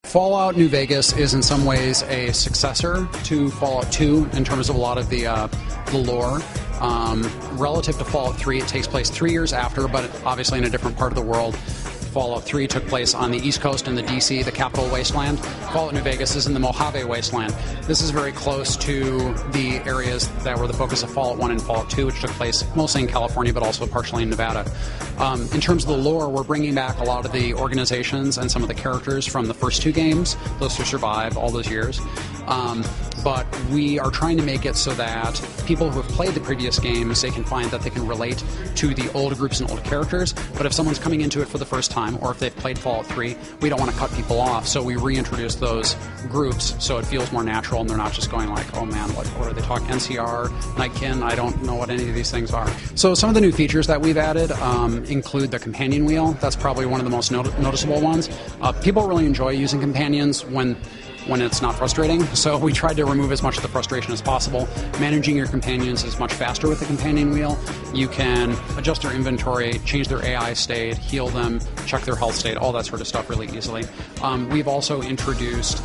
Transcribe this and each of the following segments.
Fallout New Vegas is in some ways a successor to Fallout 2 in terms of a lot of the lore. Relative to Fallout 3, it takes place 3 years after, but obviously in a different part of the world. Fallout 3 took place on the East Coast in the DC, the Capital Wasteland. Fallout New Vegas is in the Mojave Wasteland. This is very close to the areas that were the focus of Fallout 1 and Fallout 2, which took place mostly in California, but also partially in Nevada. In terms of the lore, we're bringing back a lot of the organizations and some of the characters from the first 2 games, those who survive all those years. But we are trying to make it so that people who have played the previous games, they can find that they can relate to the old groups and old characters. But if someone's coming into it for the first time, or if they've played Fallout 3, we don't want to cut people off, so we reintroduce those groups so it feels more natural and they're not just going like, oh man, what are they talking? NCR, Nightkin, I don't know what any of these things are. So some of the new features that we've added include the companion wheel. That's probably one of the most noticeable ones. People really enjoy using companions when it's not frustrating, so we tried to remove as much of the frustration as possible. Managing your companions is much faster with the companion wheel. You can adjust their inventory, change their AI state, heal them, check their health state, all that sort of stuff really easily. We've also introduced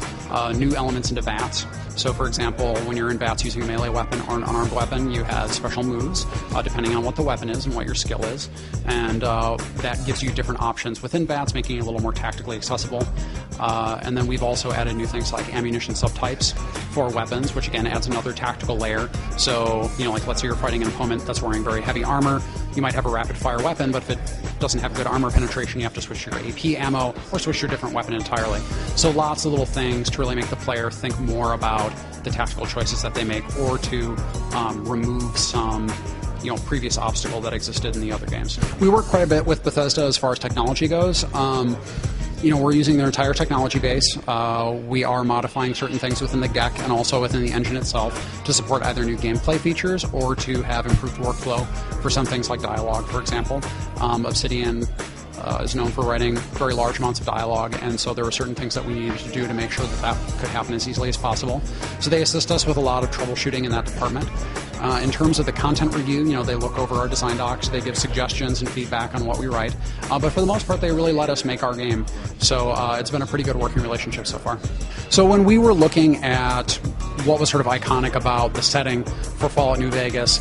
new elements into VATS. So, for example, when you're in VATS using a melee weapon or an unarmed weapon, you have special moves, depending on what the weapon is and what your skill is. And that gives you different options within VATS, making it a little more tactically accessible. And then we've also added new things like ammunition subtypes for weapons, which again adds another tactical layer. So, like let's say you're fighting an opponent that's wearing very heavy armor. You might have a rapid-fire weapon, but if it doesn't have good armor penetration, you have to switch your AP ammo or switch your different weapon entirely. So lots of little things to really make the player think more about the tactical choices that they make, or to remove some previous obstacle that existed in the other games. We work quite a bit with Bethesda as far as technology goes. We're using their entire technology base. We are modifying certain things within the GEC and also within the engine itself to support either new gameplay features or to have improved workflow for some things like dialogue, for example. Obsidian is known for writing very large amounts of dialogue, and so there were certain things that we needed to do to make sure that could happen as easily as possible. So they assist us with a lot of troubleshooting in that department. In terms of the content review, they look over our design docs, they give suggestions and feedback on what we write, but for the most part they really let us make our game. So it's been a pretty good working relationship so far. So when we were looking at what was sort of iconic about the setting for Fallout New Vegas,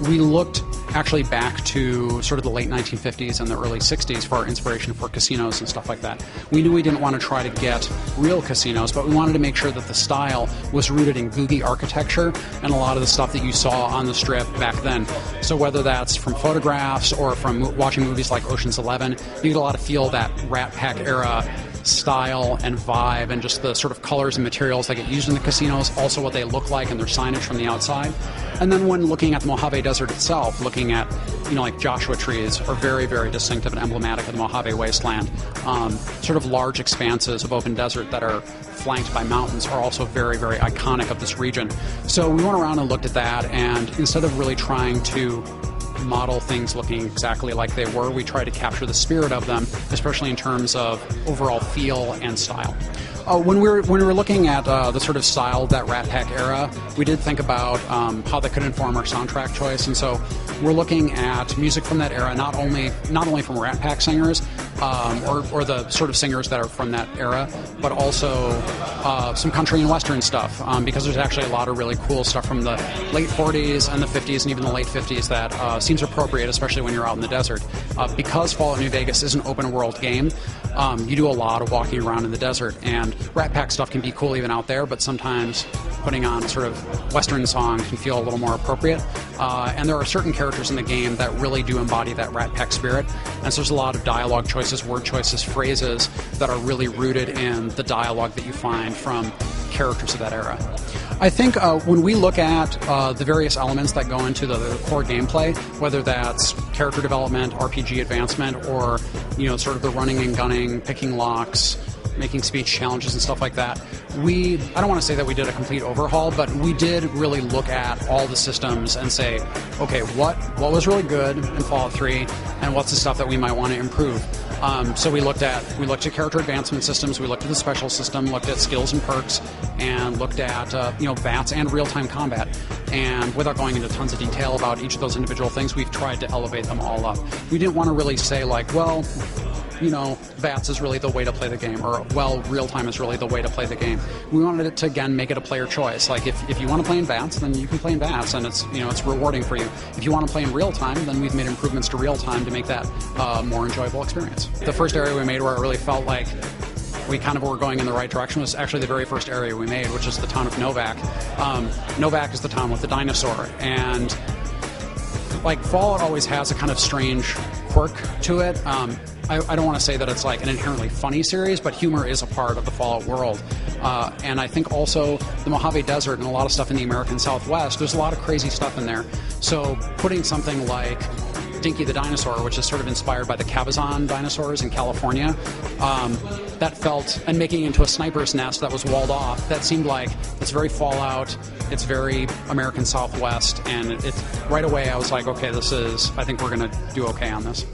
we looked actually back to sort of the late 1950s and the early 60s for our inspiration for casinos and stuff like that. We knew we didn't want to try to get real casinos, but we wanted to make sure that the style was rooted in Googie architecture and a lot of the stuff that you saw on the strip back then. So whether that's from photographs or from watching movies like Ocean's 11, you get a lot of feel that Rat Pack era style and vibe, and just the sort of colors and materials that get used in the casinos, also what they look like and their signage from the outside. And then when looking at the Mojave Desert itself, looking at, like Joshua trees are very, very distinctive and emblematic of the Mojave Wasteland. Sort of large expanses of open desert that are flanked by mountains are also very, very iconic of this region. So we went around and looked at that, and instead of really trying to model things looking exactly like they were, we try to capture the spirit of them, especially in terms of overall feel and style. When we were looking at the sort of style of that Rat Pack era, we did think about how that could inform our soundtrack choice, and so we're looking at music from that era, not only from Rat Pack singers or the sort of singers that are from that era, but also some country and western stuff, because there's actually a lot of really cool stuff from the late 40s and the 50s and even the late 50s that seems appropriate, especially when you're out in the desert. Because Fallout New Vegas is an open world game, you do a lot of walking around in the desert, and Rat Pack stuff can be cool even out there, but sometimes putting on sort of western song can feel a little more appropriate. And there are certain characters in the game that really do embody that Rat Pack spirit, and so there's a lot of dialogue choices, word choices, phrases that are really rooted in the dialogue that you find from characters of that era. I think when we look at the various elements that go into the core gameplay, whether that's character development, RPG advancement, or sort of the running and gunning, picking locks, making speech challenges and stuff like that, I don't want to say that we did a complete overhaul, but we did really look at all the systems and say, okay, what was really good in Fallout 3, and what's the stuff that we might want to improve. So we looked at character advancement systems, we looked at the special system, looked at skills and perks, and looked at VATS and real-time combat. And without going into tons of detail about each of those individual things, we've tried to elevate them all up. We didn't want to really say like, well, VATS is really the way to play the game, or, well, real-time is really the way to play the game. We wanted it to, again, make it a player choice. Like, if you want to play in VATS, then you can play in VATS, and it's rewarding for you. If you want to play in real-time, then we've made improvements to real-time to make that a more enjoyable experience. The first area we made where it really felt like we kind of were going in the right direction was actually the very first area we made, which is the town of Novak. Novak is the town with the dinosaur, and like Fallout always has a kind of strange quirk to it. I don't want to say that it's like an inherently funny series, but humor is a part of the Fallout world. And I think also the Mojave Desert and a lot of stuff in the American Southwest, there's a lot of crazy stuff in there. So putting something like Dinky the Dinosaur, which is sort of inspired by the Cabazon dinosaurs in California, that felt, and making it into a sniper's nest that was walled off, that seemed like it's very Fallout, it's very American Southwest, and right away I was like, okay, I think we're going to do okay on this.